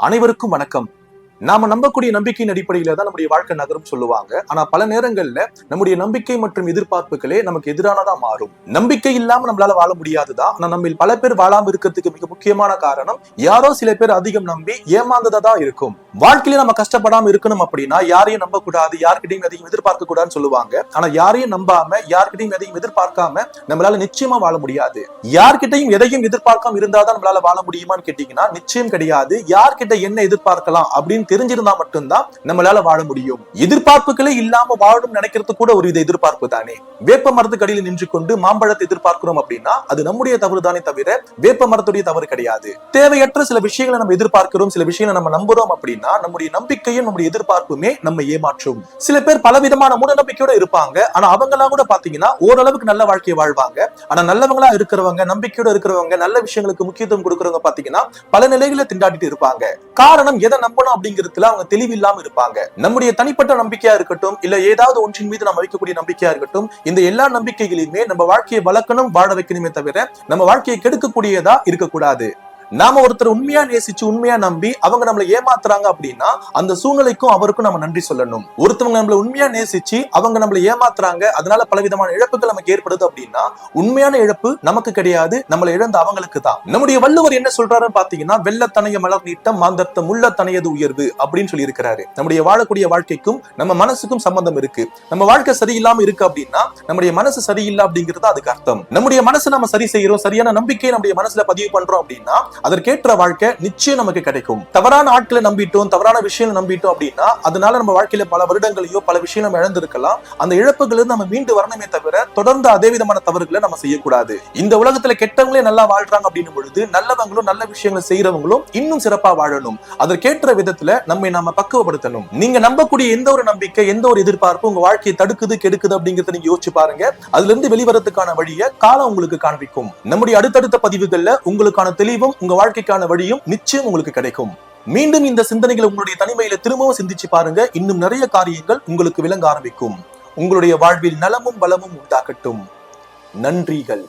அனைவருக்கும் வணக்கம். நாம நம்பக்கூடிய நம்பிக்கையின் அடிப்படையில தான் நம்முடைய வாழ்க்கை நகரும் சொல்லுவாங்க. ஆனா பல நேரங்கள்ல நம்முடைய நம்பிக்கை மற்றும் எதிர்பார்ப்புகளே நமக்கு எதிரானதா மாறும். நம்பிக்கை இல்லாம நம்மளால வாழ முடியாதுதான். ஆனா நம்ம பல பேர் வாழாம இருக்கிறதுக்கு மிக முக்கியமான காரணம் யாரோ சில பேர் அதிகம் நம்பி ஏமாந்ததா இருக்கும். வாழ்க்கையில நம்ம கஷ்டப்படாம இருக்கணும் அப்படின்னா யாரையும் நம்ப கூடாது, யார்கிட்டையும் எதையும் எதிர்பார்க்க கூடாதுன்னு சொல்லுவாங்க. ஆனா யாரையும் நம்பாம யார்கிட்டையும் எதையும் எதிர்பார்க்காம நம்மளால நிச்சயமா வாழ முடியாது. யார்கிட்டையும் எதையும் எதிர்பார்க்காம இருந்தாதான் நம்மளால வாழ முடியுமான்னு கேட்டீங்கன்னா நிச்சயம் கிடையாது. யார்கிட்ட என்ன எதிர்பார்க்கலாம் அப்படின்னு தெரிஞ்சிருந்தா மட்டும்தான் நம்மளால வாழ முடியும். எதிர்பார்ப்புகளே இல்லாம வாழும் நினைக்கிறது கூட ஒரு எதிர்பார்ப்பு தானே. வேப்ப மரத்துக்கு அடியில் நின்று கொண்டு மாம்பழத்தை எதிர்பார்க்கிறோம் அப்படின்னா அது நம்முடைய தவறு தானே தவிர வேப்ப மரத்துடைய தவறு கிடையாது. தேவையற்ற சில விஷயங்களை நம்ம எதிர்பார்க்கிறோம், சில விஷயங்களை நம்ம நம்புறோம் அப்படின்னா நம்முடைய நம்பிக்கையும் நம்முடைய எதிர்பார்ப்புமே நம்ம ஏமாற்றும். சில பேர் பலவிதமான மூட நம்பிக்கையோட இருப்பாங்க. ஆனா அவங்க எல்லாம் கூட பாத்தீங்கன்னா ஓரளவுக்கு நல்ல வாழ்க்கையை வாழ்வாங்க. ஆனா நல்லவங்களா இருக்கிறவங்க, நம்பிக்கையோட இருக்கிறவங்க, நல்ல விஷயங்களுக்கு முக்கியத்துவம் கொடுக்கறவங்க பாத்தீங்கன்னா பல நிலைகளை திண்டாடிட்டு இருப்பாங்க. காரணம் எதை நம்பணும் அப்படிங்கிறதுல அவங்க தெளிவு இல்லாம இருப்பாங்க. நம்முடைய தனிப்பட்ட நம்பிக்கையா இருக்கட்டும், இல்ல ஏதாவது ஒன்றின் மீது நம்ம வைக்கக்கூடிய நம்பிக்கையா இருக்கட்டும், இந்த எல்லா நம்பிக்கைகளையுமே நம்ம வாழ்க்கையை வளர்க்கணும், வாழ வைக்கணுமே தவிர நம்ம வாழ்க்கையை கெடுக்கக்கூடியதா இருக்கக்கூடாது. நாம ஒருத்தர் உண்மையா நேசிச்சு உண்மையா நம்பி அவங்க நம்மளை ஏமாத்துறாங்க அப்படின்னா அந்த சூழ்நிலைக்கும் அவருக்கும் நம்ம நன்றி சொல்லணும். ஒருத்தவங்க நம்மள உண்மையா நேசிச்சு அவங்க நம்மளை ஏமாத்துறாங்க, அதனால பலவிதமான இழப்புகள் நமக்கு ஏற்படுது அப்படின்னா உண்மையான இழப்பு நமக்கு கிடையாது, நம்மளை இழந்த அவங்களுக்கு தான். நம்முடைய வள்ளுவர் என்ன சொல்றாருன்னு பாத்தீங்கன்னா, வெள்ளத்தனைய மலர் நீட்டம் மாந்தர்த்தம் உள்ள தனையது உயர்வு அப்படின்னு சொல்லி இருக்கிறாரு. நம்முடைய வாழக்கூடிய வாழ்க்கைக்கும் நம்ம மனசுக்கும் சம்பந்தம் இருக்கு. நம்ம வாழ்க்கை சரியில்லாம இருக்கு அப்படின்னா நம்முடைய மனசு சரியில்லை அப்படிங்கிறது அதுக்கு அர்த்தம். நம்முடைய மனசு நம்ம சரி செய்யறோம், சரியான நம்பிக்கையை நம்முடைய மனசுல பதிவு பண்றோம் அப்படின்னா அதற்கேற்ற வாழ்க்கை நிச்சயம் நமக்கு கிடைக்கும். தவறான ஆட்களை நம்பிட்டோம், தவறான விஷயங்களை நம்பிட்டோம் அப்படின்னா அதனால நம்ம வாழ்க்கையில பல வருடங்களையோ பல விஷயம் நம்ம இழந்திருக்கலாம். அந்த இழப்புகள் நம்ம மீண்டு வரணுமே தவிர தொடர்ந்து அதே விதமான தவறுகளை நம்ம செய்யக்கூடாது. இந்த உலகத்துல கெட்டவங்களே நல்லா வாழ்றாங்க அப்படின்னு பொழுது நல்லவங்களும் நல்ல விஷயங்களை செய்யறவங்களும் இன்னும் சிறப்பா வாழணும். அதற்கேற்ற விதத்துல நம்ம பக்குவப்படுத்தணும். நீங்க நம்பக்கூடிய எந்த ஒரு நம்பிக்கை, எந்த ஒரு எதிர்பார்ப்பு உங்க வாழ்க்கையை தடுக்குது, கெடுக்குது அப்படிங்கறத நீங்க யோசிச்சு பாருங்க. அதுல இருந்து வெளிவரத்துக்கான வழியை காலம் உங்களுக்கு காண்பிக்கும். நம்முடைய அடுத்தடுத்த பதிவுகள்ல உங்களுக்கான தெளிவும் உங்க வாழ்க்கைக்கான வழியும் நிச்சயம் உங்களுக்கு கிடைக்கும். மீண்டும் இந்த சிந்தனைகளை உங்களுடைய தனிமையில திரும்பவும் சிந்திச்சு பாருங்க. இன்னும் நிறைய காரியங்கள் உங்களுக்கு விளங்க ஆரம்பிக்கும். உங்களுடைய வாழ்வில் நலமும் வளமும் உண்டாகட்டும். நன்றிகள்.